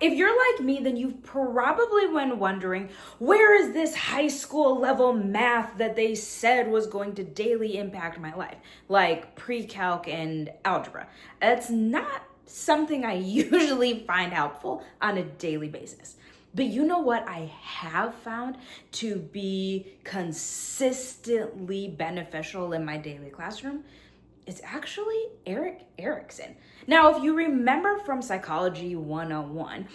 If you're like me, then you've probably been wondering, where is this high school level math that they said was going to daily impact my life, like pre-calc and algebra? That's not something I usually find helpful on a daily basis. But you know what I have found to be consistently beneficial in my daily classroom? It's actually Erik Erikson. Now, if you remember from Psychology 101,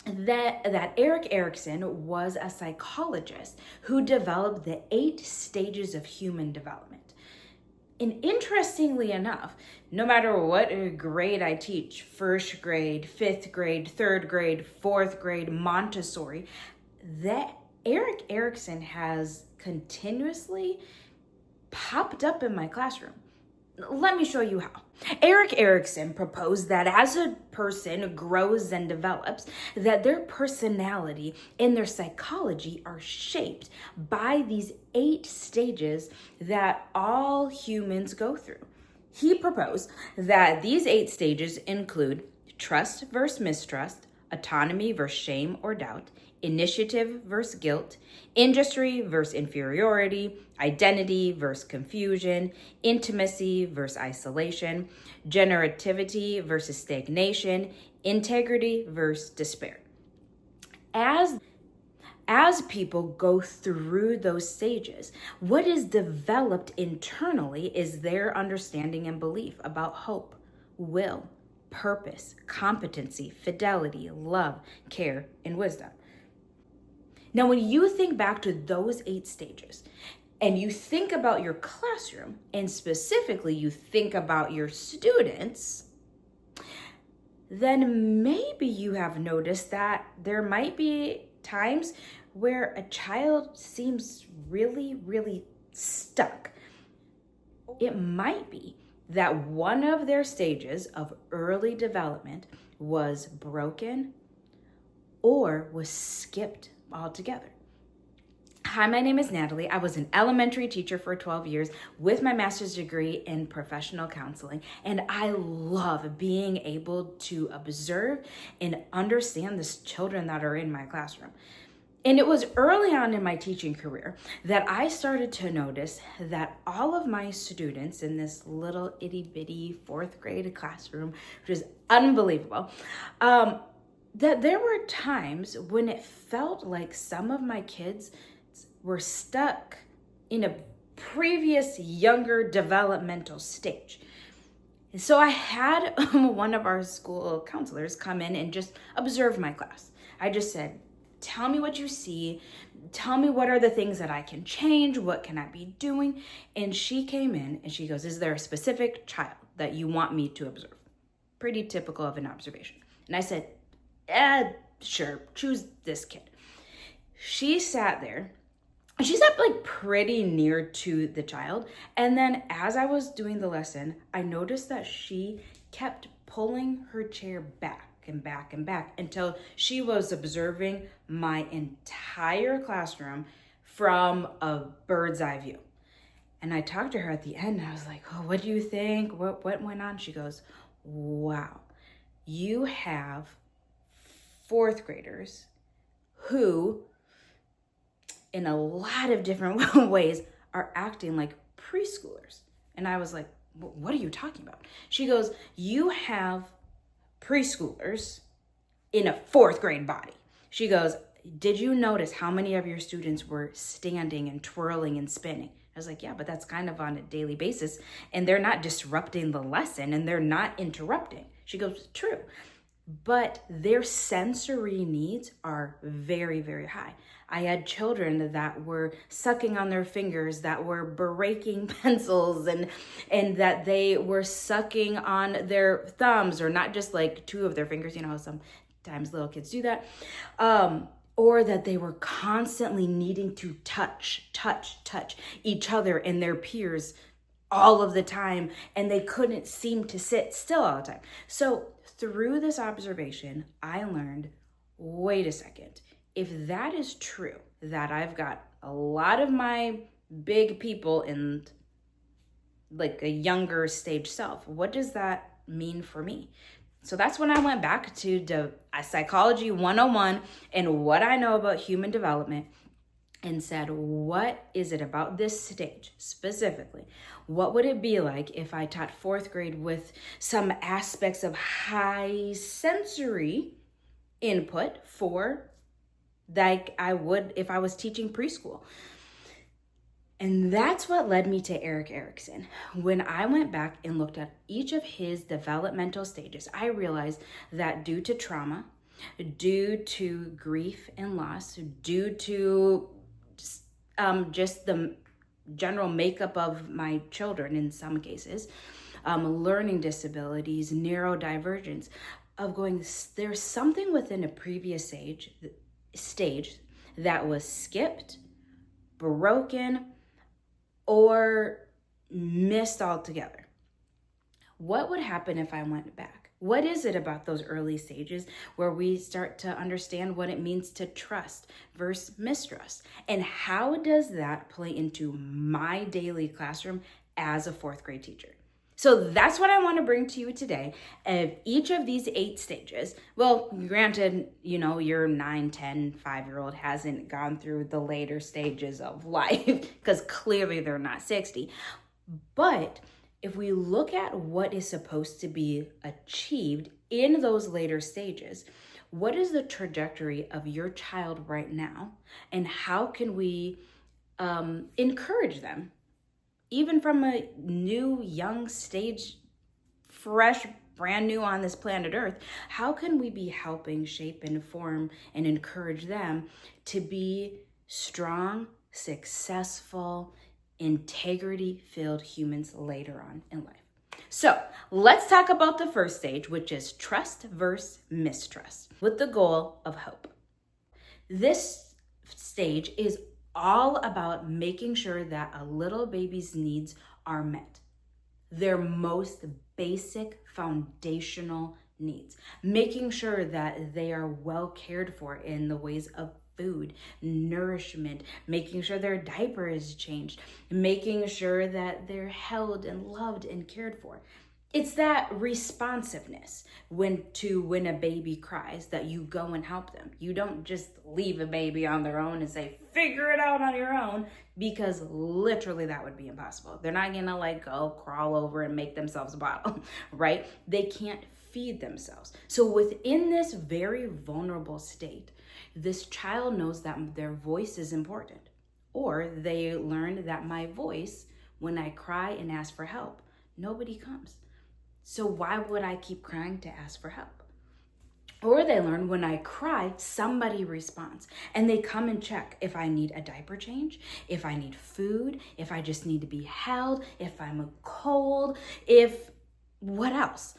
that Erik Erikson was a psychologist who developed the 8 stages of human development. And interestingly enough, no matter what grade I teach, first grade, fifth grade, third grade, fourth grade, Montessori, that Erik Erikson has continuously popped up in my classroom. Let me show you how. Erik Erikson proposed that as a person grows and develops, that their personality and their psychology are shaped by these 8 stages that all humans go through. He proposed that these 8 stages include trust versus mistrust, autonomy versus shame or doubt, initiative versus guilt, industry versus inferiority, identity versus confusion, intimacy versus isolation, generativity versus stagnation, integrity versus despair. As people go through those stages, what is developed internally is their understanding and belief about hope, will, purpose, competency, fidelity, love, care, and wisdom. Now, when you think back to those 8 stages and you think about your classroom, and specifically you think about your students, then maybe you have noticed that there might be times where a child seems really, really stuck. It might be that one of their stages of early development was broken or was skipped altogether. Hi, my name is Natalie. I was an elementary teacher for 12 years with my master's degree in professional counseling, and I love being able to observe and understand the children that are in my classroom. And it was early on in my teaching career that I started to notice that all of my students in this little itty bitty 4th grade classroom, which is unbelievable, that there were times when it felt like some of my kids were stuck in a previous younger developmental stage. So I had one of our school counselors come in and just observe my class. I just said, tell me what you see. Tell me what are the things that I can change. What can I be doing? And she came in and she goes, is there a specific child that you want me to observe? Pretty typical of an observation. And I said, sure, choose this kid. She sat there. She sat like pretty near to the child. And then as I was doing the lesson, I noticed that she kept pulling her chair back and back and back until she was observing my entire classroom from a bird's eye view. And I talked to her at the end and I was like, oh, what do you think? What went on? She goes, wow, you have 4th graders who in a lot of different ways are acting like preschoolers. And I was like, what are you talking about? She goes, you have preschoolers in a 4th grade body. She goes, did you notice how many of your students were standing and twirling and spinning? I was like, yeah, but that's kind of on a daily basis. And they're not disrupting the lesson and they're not interrupting. She goes, true. But their sensory needs are very, very high. I had children that were sucking on their fingers, that were breaking pencils, and that they were sucking on their thumbs, or not just like 2 of their fingers, you know, sometimes little kids do that, or that they were constantly needing to touch each other and their peers all of the time, and they couldn't seem to sit still all the time. So through this observation, I learned, wait a second, if that is true, that I've got a lot of my big people in like a younger stage self, what does that mean for me? So that's when I went back to Psychology 101 and what I know about human development, and said, what is it about this stage specifically? What would it be like if I taught fourth grade with some aspects of high sensory input for like I would if I was teaching preschool? And that's what led me to Erik Erikson. When I went back and looked at each of his developmental stages, I realized that due to trauma, due to grief and loss, due to just the general makeup of my children in some cases, learning disabilities, neurodivergence, of going, there's something within a previous stage that was skipped, broken, or missed altogether. What would happen if I went back? What is it about those early stages where we start to understand what it means to trust versus mistrust? And how does that play into my daily classroom as a fourth grade teacher? So that's what I want to bring to you today. Of each of these 8 stages, well, granted, your 9, 10, 5-year-old hasn't gone through the later stages of life because clearly they're not 60. But if we look at what is supposed to be achieved in those later stages, what is the trajectory of your child right now? And how can we encourage them? Even from a new, young stage, fresh, brand new on this planet Earth, how can we be helping shape, inform, and encourage them to be strong, successful, integrity-filled humans later on in life? So let's talk about the first stage, which is trust versus mistrust, with the goal of hope. This stage is all about making sure that a little baby's needs are met. Their most basic foundational needs. Making sure that they are well cared for in the ways of food, nourishment, making sure their diaper is changed, making sure that they're held and loved and cared for. It's that responsiveness when a baby cries that you go and help them. You don't just leave a baby on their own and say, figure it out on your own, because literally that would be impossible. They're not gonna go crawl over and make themselves a bottle, right? They can't feed themselves. So within this very vulnerable state, this child knows that their voice is important, or they learn that my voice, when I cry and ask for help, nobody comes. So why would I keep crying to ask for help? Or they learn when I cry, somebody responds and they come and check if I need a diaper change, if I need food, if I just need to be held, if I'm cold, what else?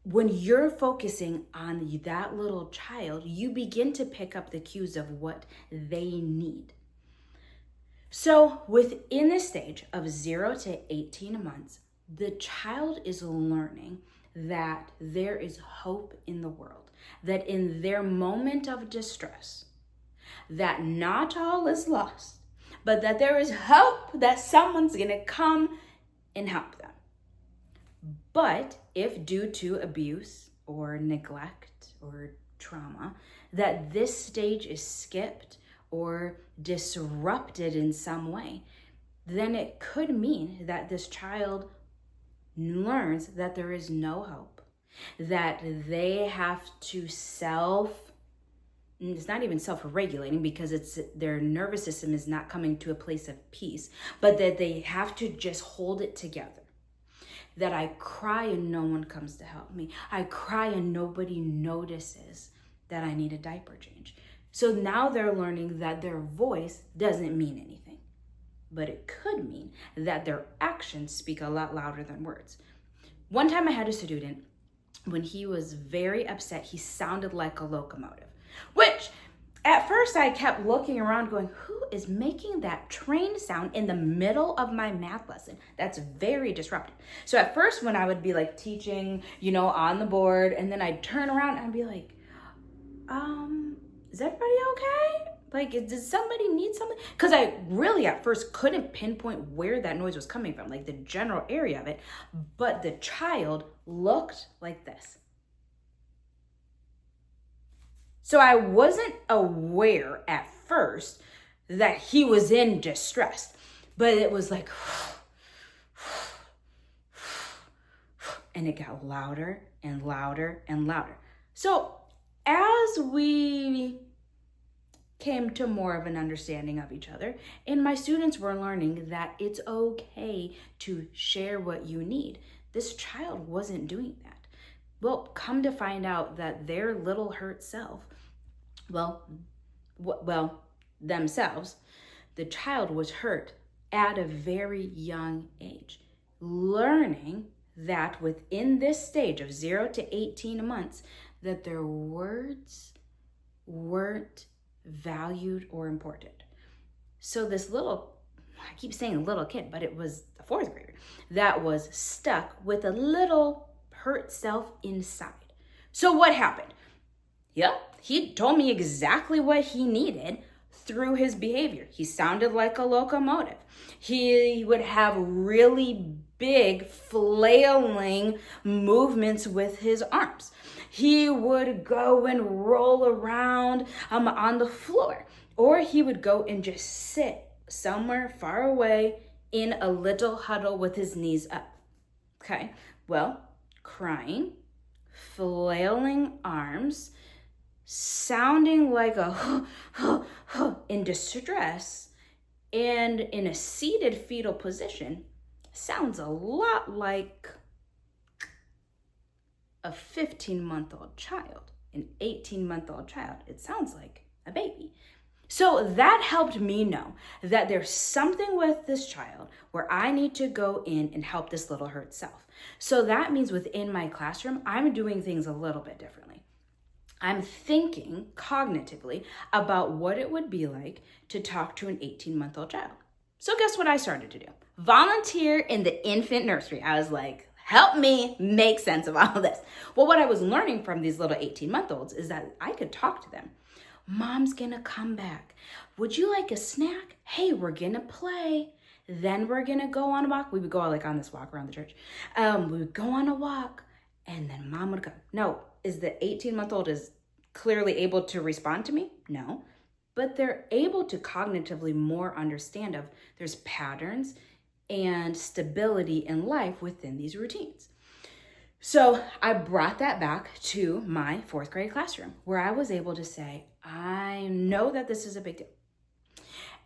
When you're focusing on that little child, you begin to pick up the cues of what they need. So within the stage of 0 to 18 months, the child is learning that there is hope in the world, that in their moment of distress, that not all is lost, but that there is hope that someone's gonna come and help them. But if due to abuse or neglect or trauma, that this stage is skipped or disrupted in some way, then it could mean that this child learns that there is no hope, that they have to it's not even self-regulating because their nervous system is not coming to a place of peace, but that they have to just hold it together. That I cry and no one comes to help me. I cry and nobody notices that I need a diaper change. So now they're learning that their voice doesn't mean anything. But it could mean that their actions speak a lot louder than words. One time I had a student, when he was very upset, he sounded like a locomotive, which at first I kept looking around going, who is making that train sound in the middle of my math lesson? That's very disruptive. So at first when I would be teaching, on the board, and then I'd turn around and I'd be like, is everybody okay? Does somebody need something? Because I really at first couldn't pinpoint where that noise was coming from, the general area of it. But the child looked like this. So I wasn't aware at first that he was in distress, but it was like, and it got louder and louder and louder. So as we came to more of an understanding of each other, and my students were learning that it's okay to share what you need, this child wasn't doing that. Well, come to find out that their little hurt self, themselves, the child was hurt at a very young age, learning that within this stage of 0 to 18 months, that their words weren't valued or important. So this little, I keep saying little kid, but it was a 4th grader that was stuck with a little hurt self inside. So what happened? He told me exactly what he needed through his behavior. He sounded like a locomotive. He would have really big flailing movements with his arms. He would go and roll around on the floor, or he would go and just sit somewhere far away in a little huddle with his knees up. Okay, well, crying, flailing arms, sounding like a in distress, and in a seated fetal position, sounds a lot like a 15-month-old child, an 18-month-old child. It sounds like a baby. So that helped me know that there's something with this child where I need to go in and help this little hurt self. So that means within my classroom, I'm doing things a little bit differently. I'm thinking cognitively about what it would be like to talk to an 18-month-old child. So guess what I started to do? Volunteer in the infant nursery. I was like, help me make sense of all of this. Well, what I was learning from these little 18-month-olds is that I could talk to them. Mom's gonna come back. Would you like a snack? Hey, we're gonna play. Then we're gonna go on a walk. We would go like on this walk around the church. We would go on a walk, and then mom would come. No, is the 18-month-old is clearly able to respond to me? No, but they're able to cognitively more understand of there's patterns and stability in life within these routines. So I brought that back to my 4th grade classroom where I was able to say, I know that this is a big deal.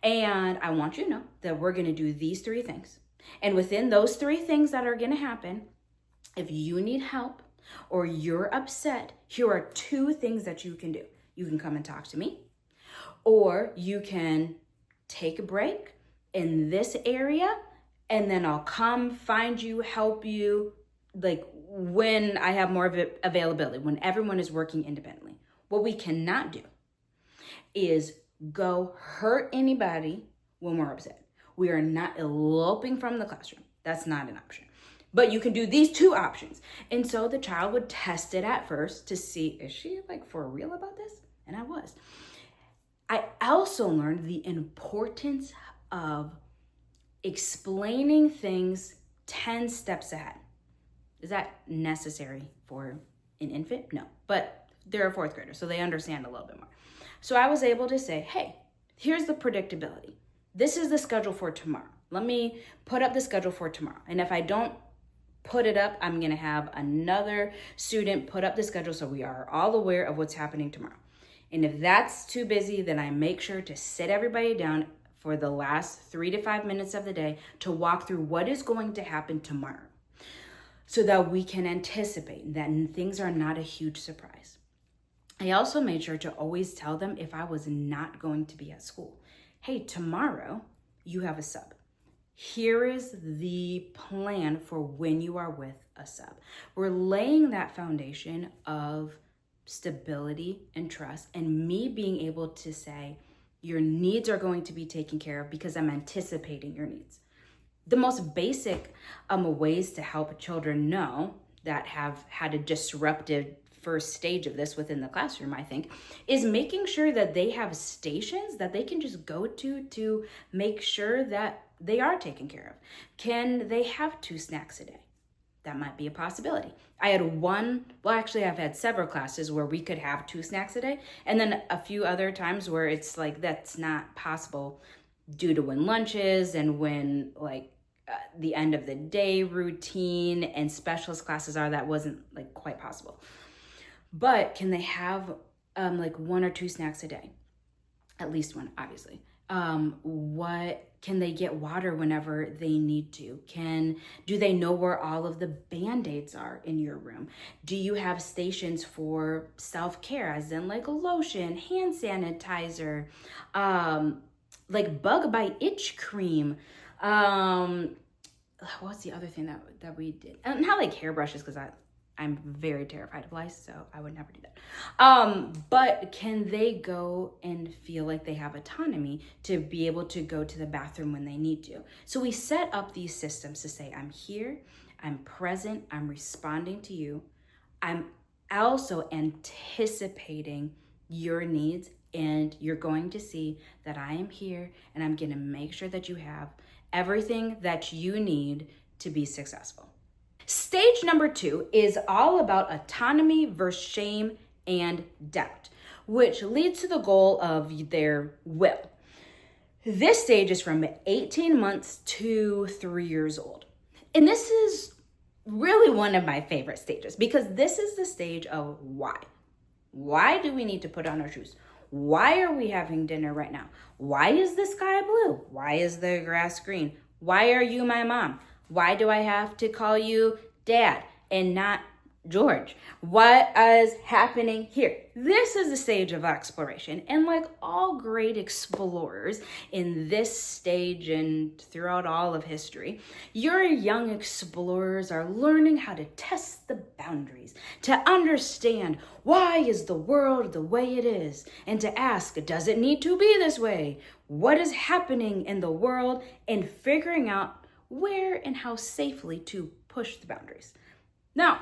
And I want you to know that we're going to do these 3 things. And within those 3 things that are going to happen, if you need help or you're upset, here are 2 things that you can do. You can come and talk to me, or you can take a break in this area, and then I'll come find you, help you, like when I have more of availability, when everyone is working independently. What we cannot do is go hurt anybody when we're upset. We are not eloping from the classroom. That's not an option. But you can do these 2 options. And so the child would test it at first to see, is she like for real about this? And I was. I also learned the importance of explaining things 10 steps ahead. Is that necessary for an infant? No, but they're a 4th grader, so they understand a little bit more. So I was able to say, hey, here's the predictability. This is the schedule for tomorrow. Let me put up the schedule for tomorrow. And if I don't put it up, I'm going to have another student put up the schedule so we are all aware of what's happening tomorrow. And if that's too busy, then I make sure to sit everybody down for the last 3 to 5 minutes of the day to walk through what is going to happen tomorrow so that we can anticipate that things are not a huge surprise. I also made sure to always tell them if I was not going to be at school. Hey, tomorrow you have a sub. Here is the plan for when you are with a sub. We're laying that foundation of stability and trust, and me being able to say, your needs are going to be taken care of because I'm anticipating your needs. The most basic ways to help children know that have had a disruptive first stage of this within the classroom, I think, is making sure that they have stations that they can just go to make sure that they are taken care of. Can they have 2 snacks a day? That might be a possibility. I've had several classes where we could have 2 snacks a day, and then a few other times where it's like that's not possible due to when lunches and when the end of the day routine and specialist classes are, that wasn't like quite possible. But can they have 1 or 2 snacks a day? At least one, obviously. What can they get water whenever they need to? Do they know where all of the Band-Aids are in your room? Do you have stations for self-care, as in like lotion, hand sanitizer, like bug bite itch cream? What's the other thing that we did? Not like hairbrushes, because I'm very terrified of lice, so I would never do that. But can they go and feel like they have autonomy to be able to go to the bathroom when they need to? So we set up these systems to say, I'm here, I'm present, I'm responding to you. I'm also anticipating your needs, and you're going to see that I am here, and I'm gonna make sure that you have everything that you need to be successful. Stage number 2 is all about autonomy versus shame and doubt, which leads to the goal of their will. This stage is from 18 months to 3 years old. And this is really one of my favorite stages, because this is the stage of why. Why do we need to put on our shoes? Why are we having dinner right now? Why is the sky blue? Why is the grass green? Why are you my mom? Why do I have to call you Dad and not George? What is happening here? This is the stage of exploration. And like all great explorers in this stage and throughout all of history, your young explorers are learning how to test the boundaries, to understand why is the world the way it is, and to ask, does it need to be this way? What is happening in the world? And figuring out where and how safely to push the boundaries. Now,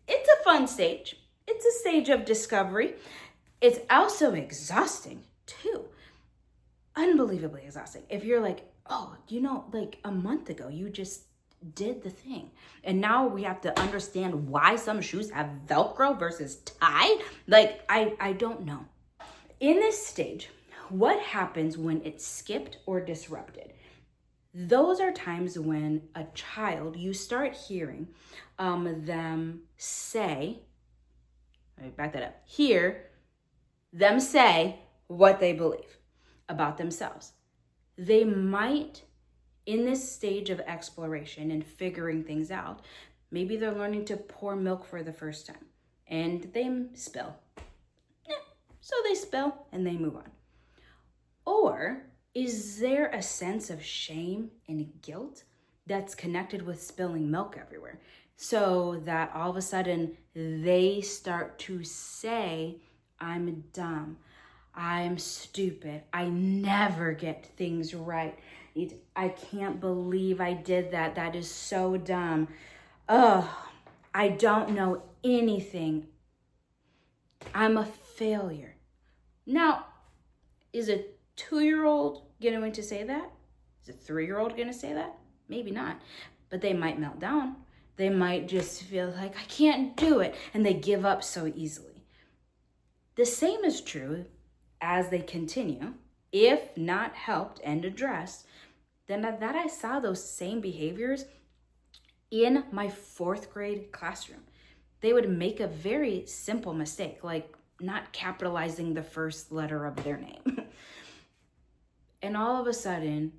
it's a fun stage. It's a stage of discovery. It's also exhausting too. Unbelievably exhausting. If you're like, oh, like a month ago, you just did the thing. And now we have to understand why some shoes have Velcro versus tie. Like, I don't know. In this stage, what happens when it's skipped or disrupted? Those are times when a child, you start hearing them say, let me back that up, hear them say what they believe about themselves. They might, in this stage of exploration and figuring things out, maybe they're learning to pour milk for the first time and they spill. So they spill and they move on. Or is there a sense of shame and guilt that's connected with spilling milk everywhere? So that all of a sudden they start to say, I'm dumb, I'm stupid, I never get things right. I can't believe I did that. That is so dumb. Ugh, I don't know anything. I'm a failure. Now, is a 2-year-old going to say that? Is a 3-year-old going to say that? Maybe not. But they might melt down. They might just feel like, I can't do it. And they give up so easily. The same is true as they continue, if not helped and addressed, then that I saw those same behaviors in my 4th grade classroom. They would make a very simple mistake, like not capitalizing the first letter of their name. And all of a sudden,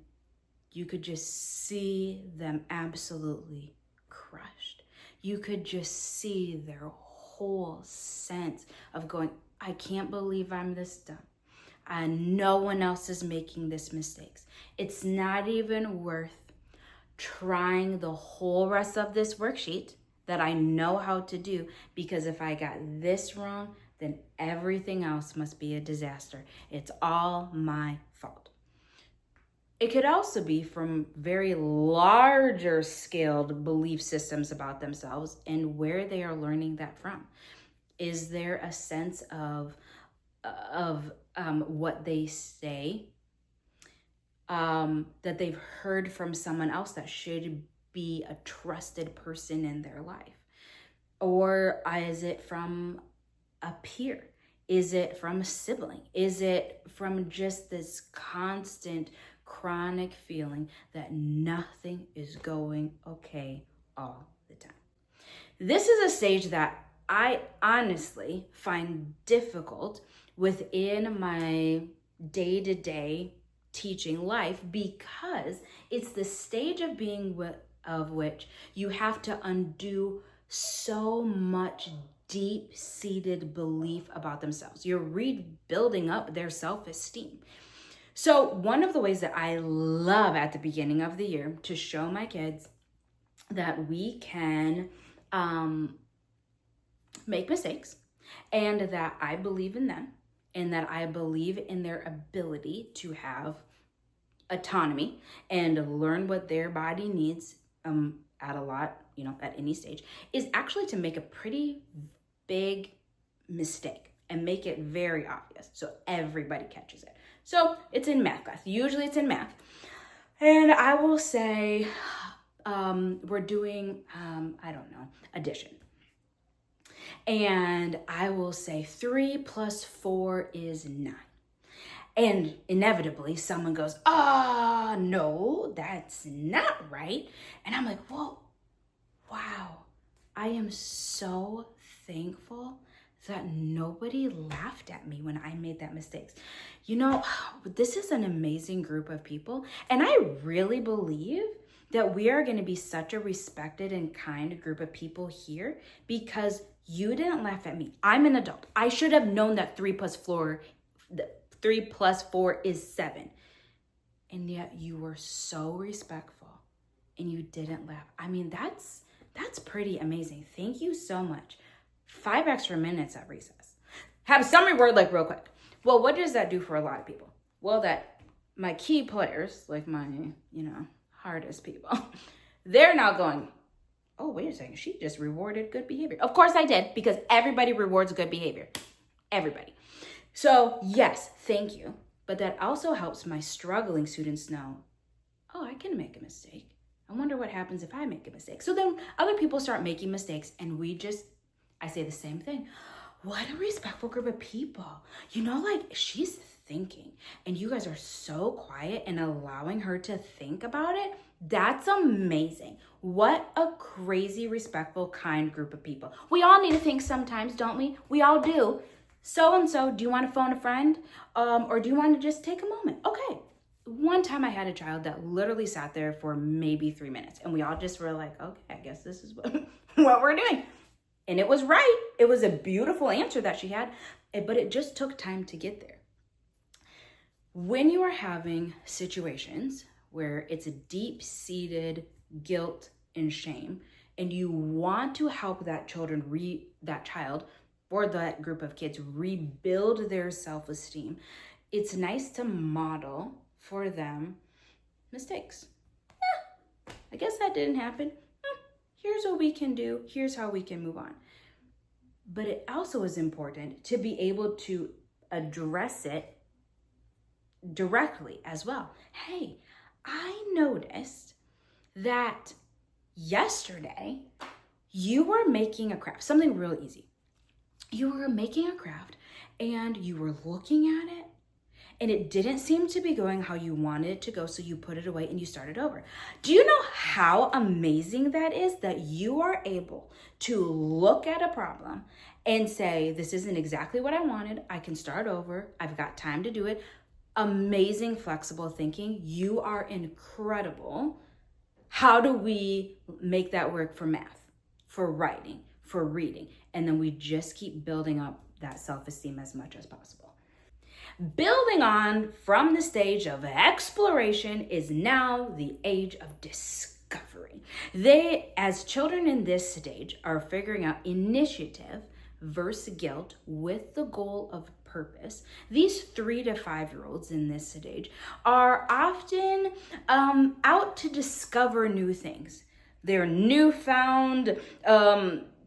you could just see them absolutely crushed. You could just see their whole sense of going, I can't believe I'm this dumb. And no one else is making this mistakes. It's not even worth trying the whole rest of this worksheet that I know how to do, because if I got this wrong, then everything else must be a disaster. It's all my fault. It could also be from very larger scaled belief systems about themselves and where they are learning that from. Is there a sense of what they say that they've heard from someone else that should be a trusted person in their life? Or is it from a peer? Is it from a sibling? Is it from just this constant chronic feeling that nothing is going okay all the time? This is a stage that I honestly find difficult within my day-to-day teaching life, because it's the stage of being of which you have to undo so much deep-seated belief about themselves. You're rebuilding up their self-esteem. So one of the ways that I love at the beginning of the year to show my kids that we can make mistakes, and that I believe in them, and that I believe in their ability to have autonomy and learn what their body needs at any stage, is actually to make a pretty big mistake and make it very obvious so everybody catches it. So it's in math class. Usually it's in math. And I will say, we're doing, addition. And I will say 3 + 4 is 9. And inevitably someone goes, no, that's not right. And I'm like, whoa, wow. I am so thankful that nobody laughed at me when I made that mistake. This is an amazing group of people. And I really believe that we are going to be such a respected and kind group of people here because you didn't laugh at me. I'm an adult. I should have known that 3 + 4 is 7. And yet you were so respectful and you didn't laugh. I mean, that's pretty amazing. Thank you so much. 5 extra minutes at recess. Have a summary word real quick. Well, what does that do for a lot of people? Well, that my key players, like my, hardest people, they're now going, oh, wait a second, she just rewarded good behavior. Of course I did, because everybody rewards good behavior. Everybody. So yes, thank you. But that also helps my struggling students know, oh, I can make a mistake. I wonder what happens if I make a mistake. So then other people start making mistakes, and I say the same thing. What a respectful group of people. She's thinking, and you guys are so quiet and allowing her to think about it. That's amazing. What a crazy, respectful, kind group of people. We all need to think sometimes, don't we? We all do. So-and-so, do you want to phone a friend? Or do you want to just take a moment? Okay. One time I had a child that literally sat there for maybe 3 minutes, and we all just were like, okay, I guess this is what we're doing. And it was right. It was a beautiful answer that she had, but it just took time to get there. When you are having situations where it's a deep-seated guilt and shame, and you want to help that child or that group of kids rebuild their self-esteem, it's nice to model for them mistakes. I guess that didn't happen. Here's what we can do. Here's how we can move on. But it also is important to be able to address it directly as well. Hey, I noticed that yesterday you were making a craft, something real easy. You were making a craft and you were looking at it, and it didn't seem to be going how you wanted it to go, so you put it away and you started over. Do you know how amazing that is, that you are able to look at a problem and say, this isn't exactly what I wanted, I can start over, I've got time to do it. Amazing, flexible thinking. You are incredible. How do we make that work for math, for writing, for reading? And then we just keep building up that self-esteem as much as possible. Building on from the stage of exploration is now the age of discovery. They, as children in this stage, are figuring out initiative versus guilt with the goal of purpose. These 3 to 5-year-olds in this stage are often out to discover new things. Their newfound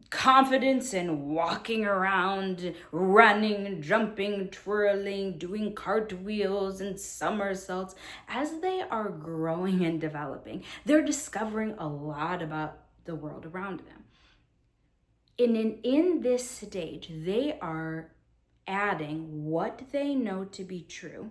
confidence and walking around, running, jumping, twirling, doing cartwheels and somersaults. As they are growing and developing, they're discovering a lot about the world around them. And in this stage, they are adding what they know to be true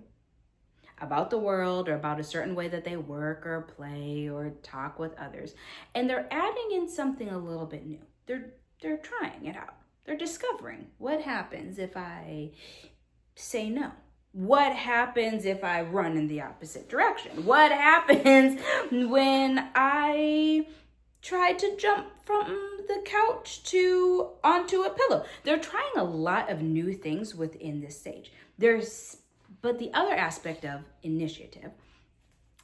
about the world or about a certain way that they work or play or talk with others. And they're adding in something a little bit new. They're trying it out. They're discovering what happens if I say no. What happens if I run in the opposite direction? What happens when I try to jump from the couch onto a pillow? They're trying a lot of new things within this stage. But the other aspect of initiative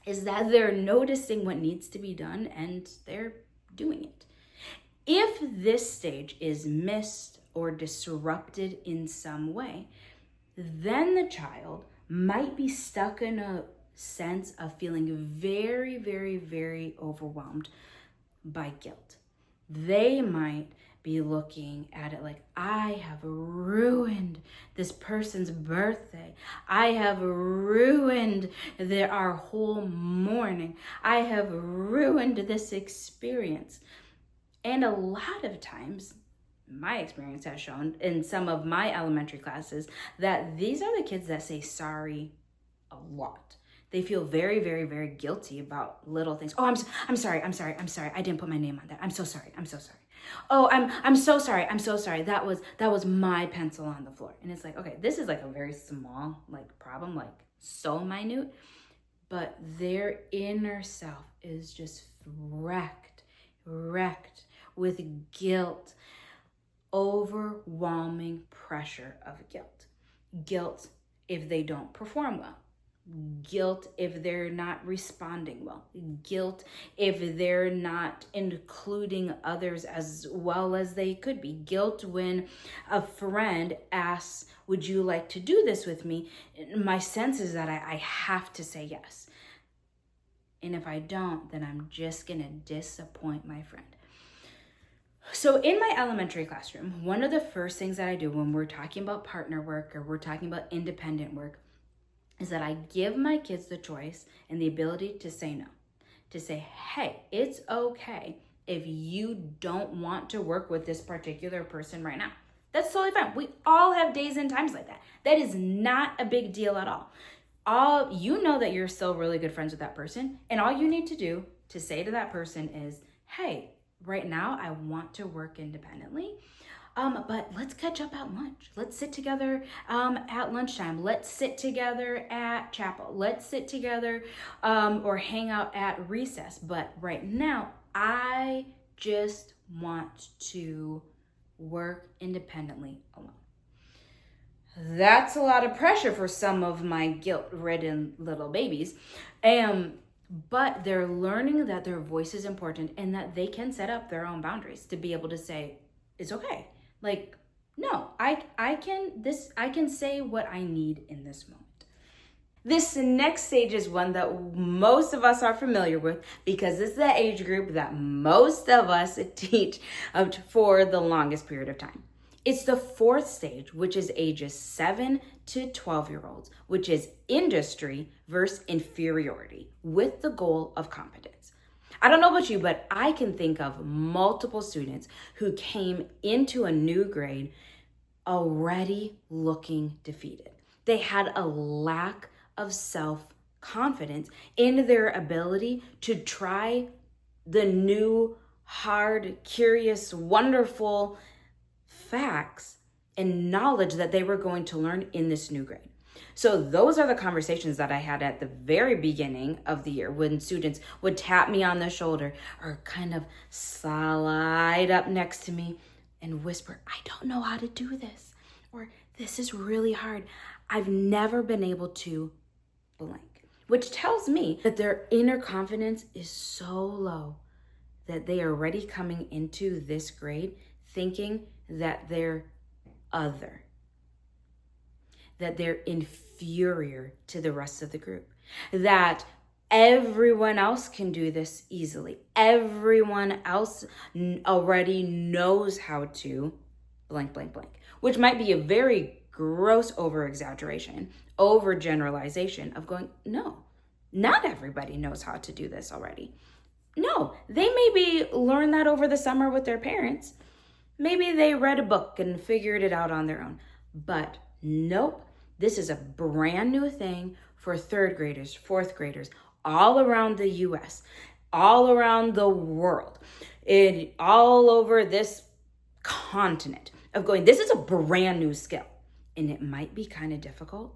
is that they're noticing what needs to be done and they're doing it. If this stage is missed or disrupted in some way, then the child might be stuck in a sense of feeling very, very, very overwhelmed by guilt. They might be looking at it like, I have ruined this person's birthday. I have ruined our whole morning. I have ruined this experience. And a lot of times, my experience has shown in some of my elementary classes that these are the kids that say sorry a lot. They feel very, very, very guilty about little things. Oh, I'm sorry. I didn't put my name on that. I'm so sorry. Oh, I'm so sorry. That was my pencil on the floor. And it's like, okay, this is like a very small problem, so minute, but their inner self is just wrecked with guilt, overwhelming pressure of guilt. Guilt if they don't perform well. Guilt if they're not responding well. Guilt if they're not including others as well as they could be. Guilt when a friend asks, would you like to do this with me? My sense is that I have to say yes. And if I don't, then I'm just gonna disappoint my friend. So in my elementary classroom, one of the first things that I do when we're talking about partner work or we're talking about independent work is that I give my kids the choice and the ability to say no. To say, hey, it's okay if you don't want to work with this particular person right now. That's totally fine. We all have days and times like that. That is not a big deal at all. You know that you're still really good friends with that person, and all you need to do to say to that person is, hey, right now I want to work independently, but let's catch up at lunch. Let's sit together at lunchtime. Let's sit together at chapel. Let's sit together or hang out at recess. But right now, I just want to work independently alone. That's a lot of pressure for some of my guilt-ridden little babies. But they're learning that their voice is important and that they can set up their own boundaries to be able to say, it's okay. No, I can say what I need in this moment. This next stage is one that most of us are familiar with because it's the age group that most of us teach for the longest period of time. It's the fourth stage, which is ages 7 to 12-year-olds, which is industry versus inferiority with the goal of competence. I don't know about you, but I can think of multiple students who came into a new grade already looking defeated. They had a lack of self-confidence in their ability to try the new, hard, curious, wonderful facts and knowledge that they were going to learn in this new grade. So those are the conversations that I had at the very beginning of the year when students would tap me on the shoulder or kind of slide up next to me and whisper, I don't know how to do this, or this is really hard. I've never been able to blank, which tells me that their inner confidence is so low that they are already coming into this grade thinking that they're other, that they're inferior to the rest of the group, that Everyone else can do this easily. Everyone else already knows how to blank, blank, blank, which might be a very gross over-exaggeration, over-generalization of going, no, not everybody knows how to do this already. No, they maybe learned that over the summer with their parents. Maybe they read a book and figured it out on their own. But nope, this is a brand new thing for third graders, fourth graders, all around the US, all around the world, all over this continent of going, this is a brand new skill. And it might be kind of difficult,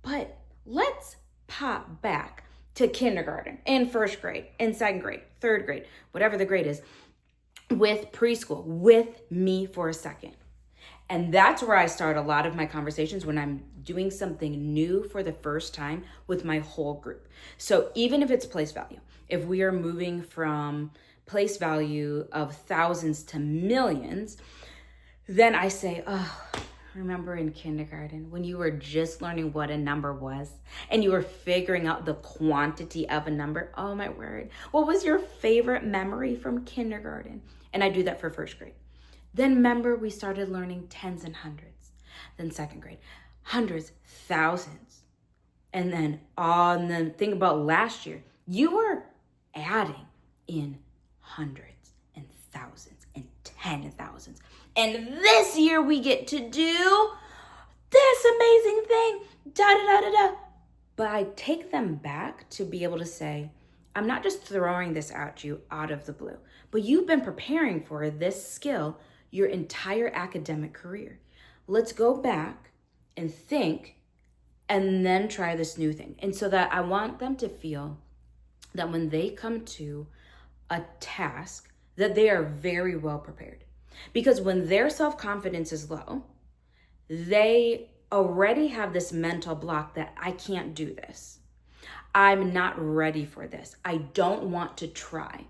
but let's pop back to kindergarten and first grade and second grade, third grade, whatever the grade is, with preschool, with me for a second. And that's where I start a lot of my conversations when I'm doing something new for the first time with my whole group. So even if it's place value, if we are moving from place value of thousands to millions, then I say, oh, remember in kindergarten when you were just learning what a number was and you were figuring out the quantity of a number? Oh my word. What was your favorite memory from kindergarten? And I do that for first grade. Then remember we started learning tens and hundreds. Then second grade, hundreds, thousands. And then think about last year. You were adding in hundreds and thousands and 10,000s. And this year we get to do this amazing thing, da da da da da. But I take them back to be able to say, I'm not just throwing this at you out of the blue, but you've been preparing for this skill your entire academic career. Let's go back and think and then try this new thing. And so that I want them to feel that when they come to a task, that they are very well prepared. Because when their self-confidence is low, they already have this mental block that I can't do this. I'm not ready for this. I don't want to try.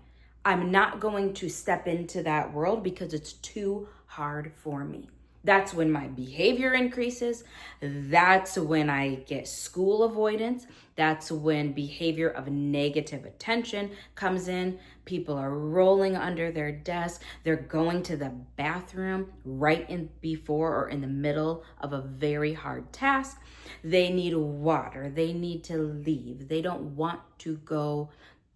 I'm not going to step into that world because it's too hard for me. That's when my behavior increases. That's when I get school avoidance. That's when behavior of negative attention comes in. People are rolling under their desk. They're going to the bathroom right in before or in the middle of a very hard task. They need water. They need to leave. They don't want to go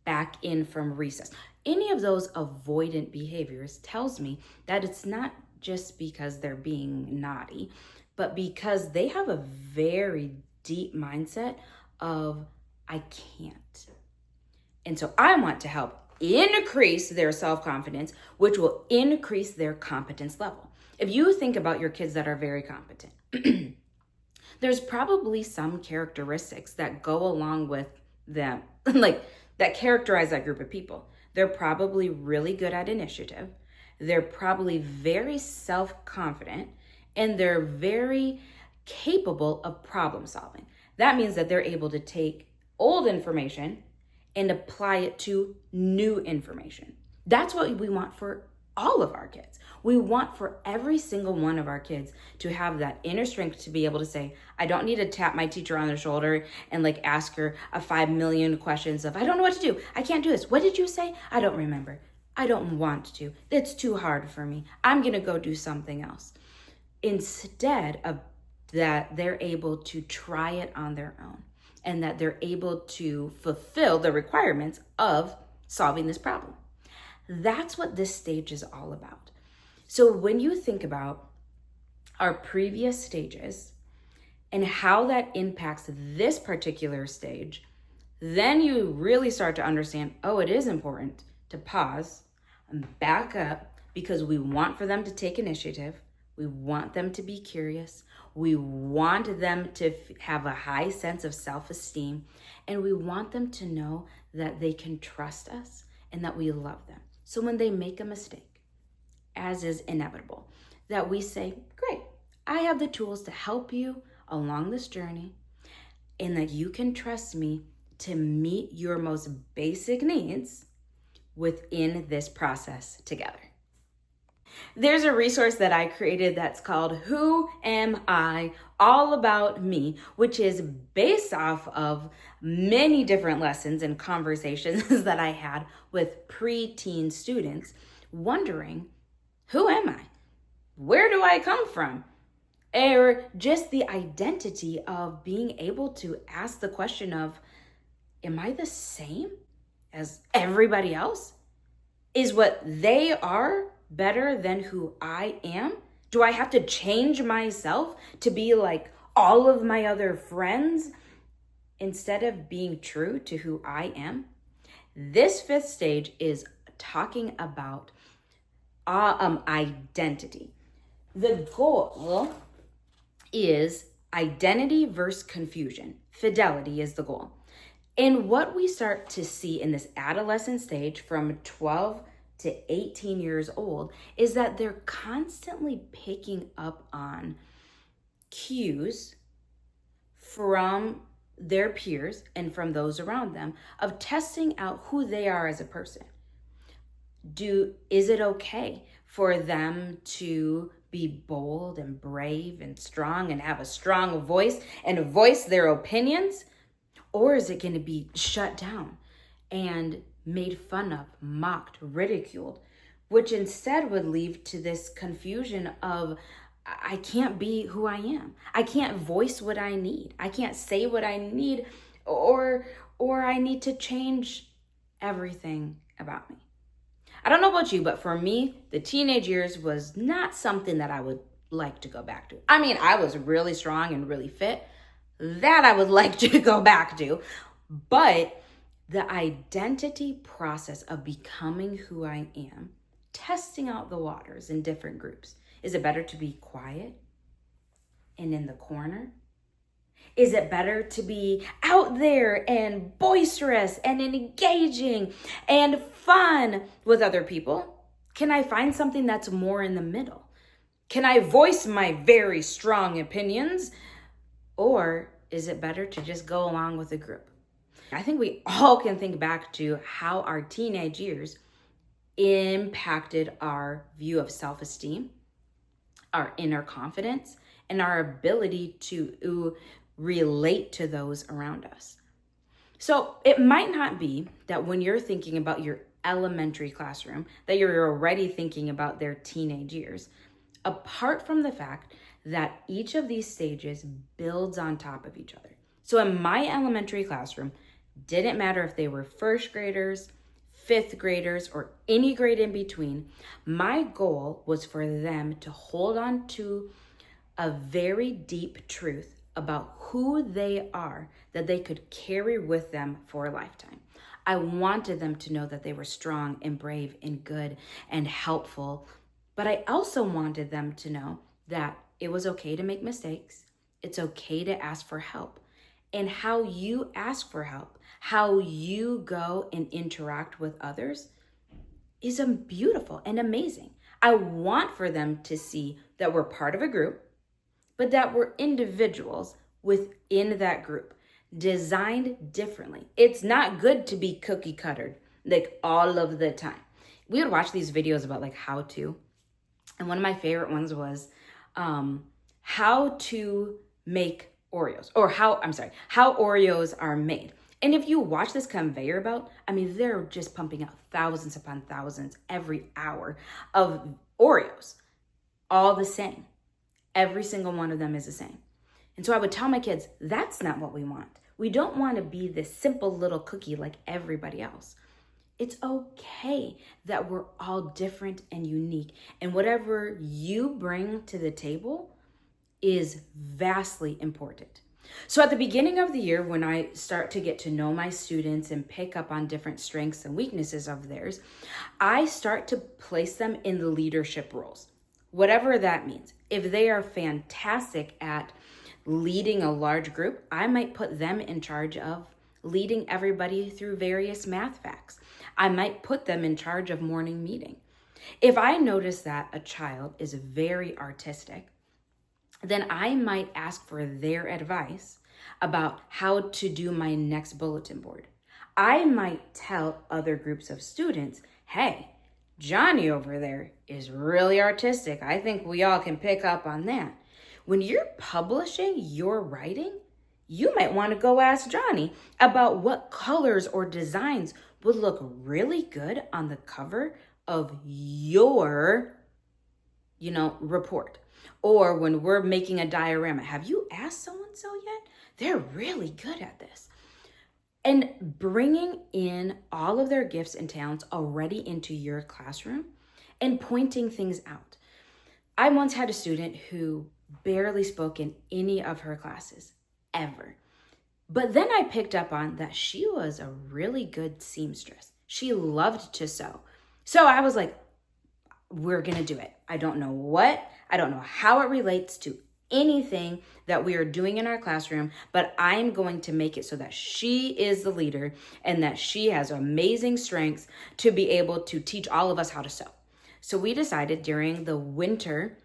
back in from recess. Any of those avoidant behaviors tells me that it's not just because they're being naughty, but because they have a very deep mindset of, I can't. And so I want to help increase their self-confidence, which will increase their competence level. If you think about your kids that are very competent, there's probably some characteristics that go along with them, like that characterize that group of people. They're probably really good at initiative. They're probably very self-confident, and they're very capable of problem solving. That means that they're able to take old information and apply it to new information. That's what we want for all of our kids. We want for every single one of our kids to have that inner strength to be able to say, I don't need to tap my teacher on the shoulder and ask her 5 million questions of, I don't know what to do. I can't do this. What did you say? I don't remember. I don't want to. It's too hard for me. I'm going to go do something else. Instead of that, they're able to try it on their own and that they're able to fulfill the requirements of solving this problem. That's what this stage is all about. So when you think about our previous stages and how that impacts this particular stage, then you really start to understand, oh, it is important to pause and back up because we want for them to take initiative. We want them to be curious. We want them to have a high sense of self-esteem, and we want them to know that they can trust us and that we love them. So when they make a mistake, as is inevitable, that we say, great, I have the tools to help you along this journey and that you can trust me to meet your most basic needs within this process together. There's a resource that I created that's called Who Am I? All About Me, which is based off of many different lessons and conversations that I had with preteen students wondering, who am I? Where do I come from? Or just the identity of being able to ask the question of, am I the same as everybody else? Is what they are better than who I am? Do I have to change myself to be like all of my other friends instead of being true to who I am? This fifth stage is talking about identity. The goal is identity versus confusion. Fidelity is the goal. And what we start to see in this adolescent stage from 12 to 18 years old is that they're constantly picking up on cues from their peers and from those around them of testing out who they are as a person. Is it okay for them to be bold and brave and strong and have a strong voice and voice their opinions? Or is it going to be shut down and made fun of, mocked, ridiculed, which instead would lead to this confusion of, I can't be who I am. I can't voice what I need. I can't say what I need, or I need to change everything about me. I don't know about you, but for me, the teenage years was not something that I would like to go back to. I mean, I was really strong and really fit. That I would like to go back to. But the identity process of becoming who I am, testing out the waters in different groups. Is it better to be quiet and in the corner? Is it better to be out there and boisterous and engaging and fun with other people? Can I find something that's more in the middle? Can I voice my very strong opinions? Or is it better to just go along with the group? I think we all can think back to how our teenage years impacted our view of self-esteem, our inner confidence, and our ability to relate to those around us. So it might not be that when you're thinking about your elementary classroom, that you're already thinking about their teenage years, apart from the fact that each of these stages builds on top of each other. So in my elementary classroom, didn't matter if they were first graders, fifth graders, or any grade in between, my goal was for them to hold on to a very deep truth about who they are that they could carry with them for a lifetime. I wanted them to know that they were strong and brave and good and helpful, but I also wanted them to know that it was okay to make mistakes. It's okay to ask for help. And how you ask for help, how you go and interact with others is beautiful and amazing. I want for them to see that we're part of a group, but that we're individuals within that group, designed differently. It's not good to be cookie cuttered like all of the time. We would watch these videos about like how to, and one of my favorite ones was how to make Oreos, or how Oreos are made. And if you watch this conveyor belt, I mean, they're just pumping out thousands upon thousands every hour of Oreos, all the same. Every single one of them is the same. And so I would tell my kids, that's not what we want. We don't want to be this simple little cookie like everybody else. It's okay that we're all different and unique. And whatever you bring to the table is vastly important. So at the beginning of the year, when I start to get to know my students and pick up on different strengths and weaknesses of theirs, I start to place them in the leadership roles, whatever that means. If they are fantastic at leading a large group, I might put them in charge of leading everybody through various math facts. I might put them in charge of morning meeting. If I notice that a child is very artistic, then I might ask for their advice about how to do my next bulletin board. I might tell other groups of students, hey, Johnny over there is really artistic. I think we all can pick up on that. When you're publishing your writing, you might want to go ask Johnny about what colors or designs would look really good on the cover of your, report. Or when we're making a diorama, have you asked so-and-so yet? They're really good at this. And bringing in all of their gifts and talents already into your classroom and pointing things out. I once had a student who barely spoke in any of her classes, ever. But then I picked up on that she was a really good seamstress. She loved to sew. So I was like, we're going to do it. I don't know how it relates to anything that we are doing in our classroom, but I'm going to make it so that she is the leader and that she has amazing strengths to be able to teach all of us how to sew. So we decided during the winter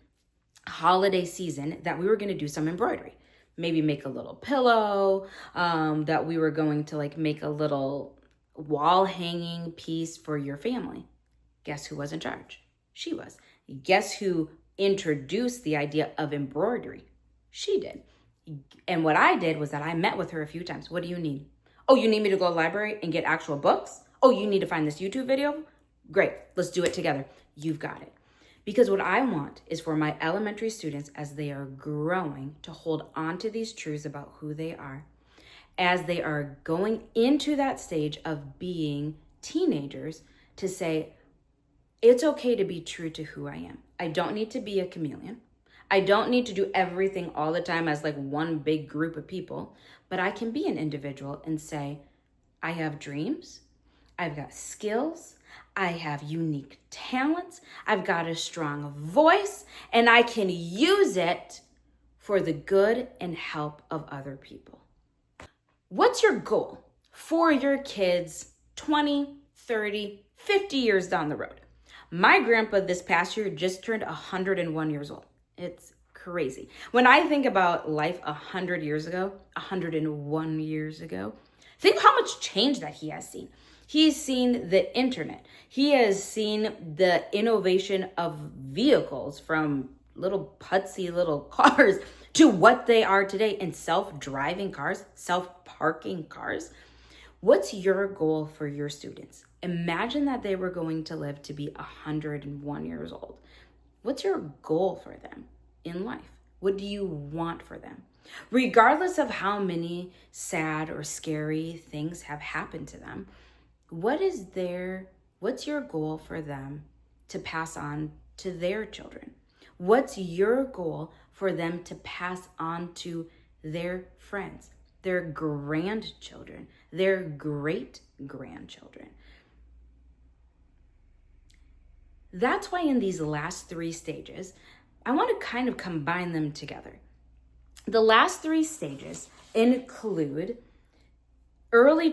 holiday season that we were going to do some embroidery. Maybe make a little pillow, that we were going to make a little wall hanging piece for your family. Guess who was in charge? She was. Guess who introduced the idea of embroidery? She did. And what I did was that I met with her a few times. What do you need? Oh, you need me to go to the library and get actual books? Oh, you need to find this YouTube video? Great, let's do it together. You've got it. Because what I want is for my elementary students, as they are growing, to hold on to these truths about who they are, as they are going into that stage of being teenagers, to say, it's okay to be true to who I am. I don't need to be a chameleon. I don't need to do everything all the time as one big group of people, but I can be an individual and say, I have dreams, I've got skills, I have unique talents, I've got a strong voice, and I can use it for the good and help of other people. What's your goal for your kids 20, 30, 50 years down the road? My grandpa this past year just turned 101 years old. It's crazy. When I think about life 100 years ago, 101 years ago, think how much change that he has seen. He's seen the internet. He has seen the innovation of vehicles, from little putsy little cars to what they are today in self-driving cars, self-parking cars. What's your goal for your students? Imagine that they were going to live to be 101 years old. What's your goal for them in life? What do you want for them? Regardless of how many sad or scary things have happened to them, what's your goal for them to pass on to their children? What's your goal for them to pass on to their friends, their grandchildren, their great-grandchildren? That's why in these last 3 stages, I want to kind of combine them together. The last 3 stages include early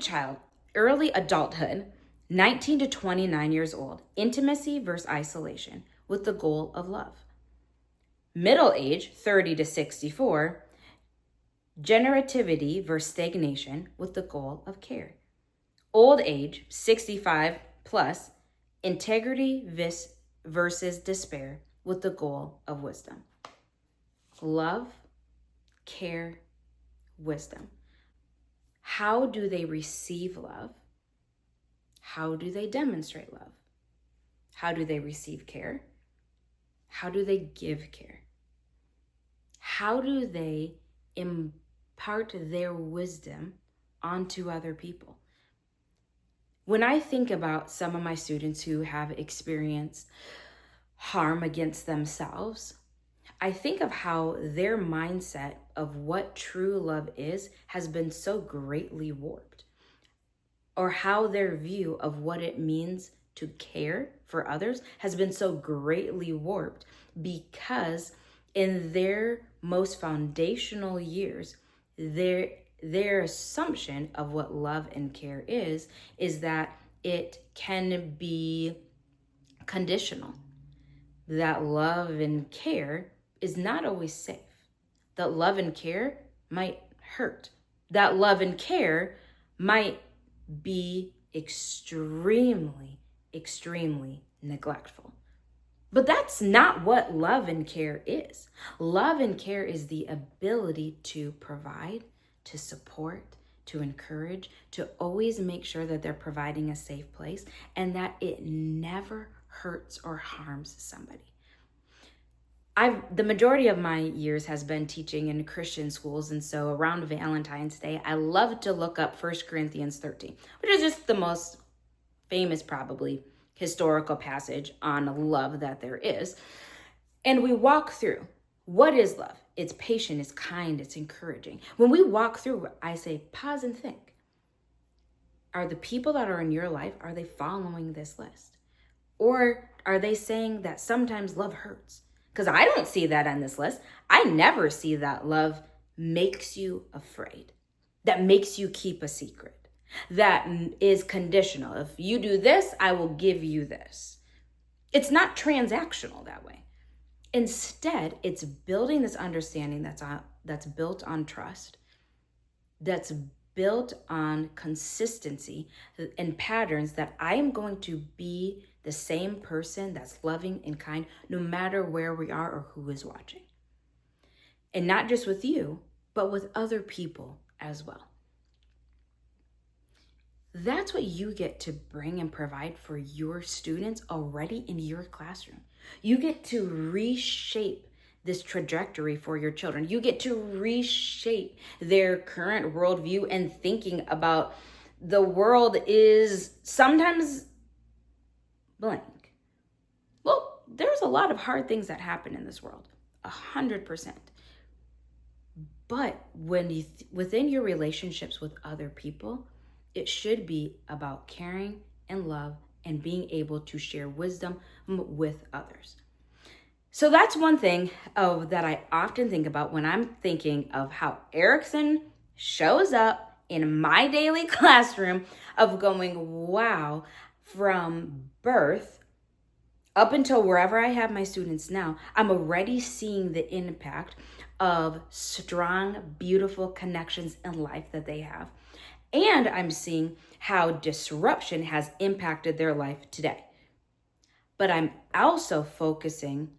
adulthood, 19 to 29 years old, intimacy versus isolation with the goal of love. Middle age, 30 to 64, generativity versus stagnation with the goal of care. Old age, 65 plus, integrity versus despair with the goal of wisdom. Love, care, wisdom. How do they receive love? How do they demonstrate love? How do they receive care? How do they give care? How do they impart their wisdom onto other people? When I think about some of my students who have experienced harm against themselves, I think of how their mindset of what true love is has been so greatly warped, or how their view of what it means to care for others has been so greatly warped because in their most foundational years, their assumption of what love and care is that it can be conditional, that love and care is not always safe, that love and care might hurt, that love and care might be extremely, extremely neglectful. But that's not what love and care is. Love and care is the ability to provide, to support, to encourage, to always make sure that they're providing a safe place and that it never hurts or harms somebody. The majority of my years has been teaching in Christian schools, and so around Valentine's Day, I love to look up 1 Corinthians 13, which is just the most famous, probably, historical passage on love that there is. And we walk through, what is love? It's patient, it's kind, it's encouraging. When we walk through, I say, pause and think. Are the people that are in your life, are they following this list? Or are they saying that sometimes love hurts? Because I don't see that on this list. I never see that love makes you afraid, that makes you keep a secret, that is conditional. If you do this, I will give you this. It's not transactional that way. Instead, it's building this understanding that's built on trust, that's built on consistency and patterns, that I am going to be the same person that's loving and kind no matter where we are or who is watching. And not just with you, but with other people as well. That's what you get to bring and provide for your students already in your classroom. You get to reshape this trajectory for your children. You get to reshape their current worldview and thinking about the world is sometimes blank. Well, there's a lot of hard things that happen in this world, 100%. But within your relationships with other people, it should be about caring and love and being able to share wisdom with others. So that's one thing that I often think about when I'm thinking of how Erikson shows up in my daily classroom, of going, wow, from birth up until wherever I have my students now, I'm already seeing the impact of strong, beautiful connections in life that they have. And I'm seeing how disruption has impacted their life today. But I'm also focusing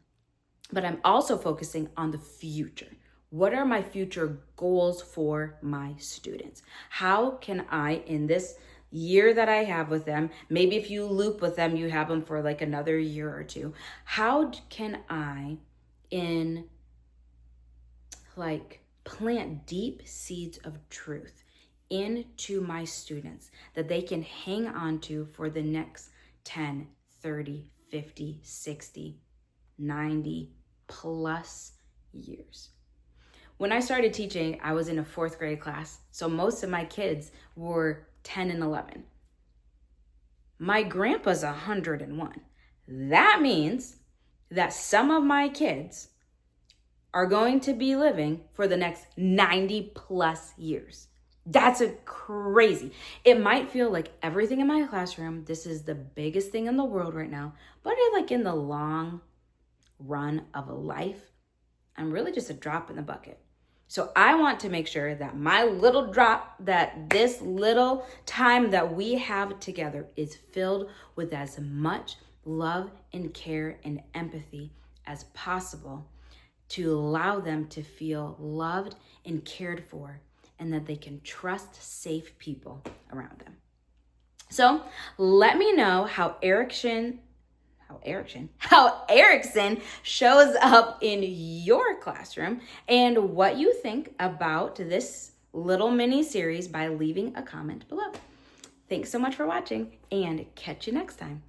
on the future. What are my future goals for my students? How can I, in this year that I have with them, maybe if you loop with them, you have them for like another year or two. How can I plant deep seeds of truth into my students that they can hang on to for the next 10, 30, 50, 60, 90 plus years? When I started teaching, I was in a 4th grade class, so most of my kids were 10 and 11. My grandpa's 101. That means that some of my kids are going to be living for the next 90 plus years. That's crazy. It might feel like everything in my classroom, this is the biggest thing in the world right now, but in the long run of a life, I'm really just a drop in the bucket. So I want to make sure that my little drop, that this little time that we have together is filled with as much love and care and empathy as possible, to allow them to feel loved and cared for, and that they can trust safe people around them. So let me know how Erikson shows up in your classroom and what you think about this little mini series by leaving a comment below. Thanks so much for watching, and catch you next time.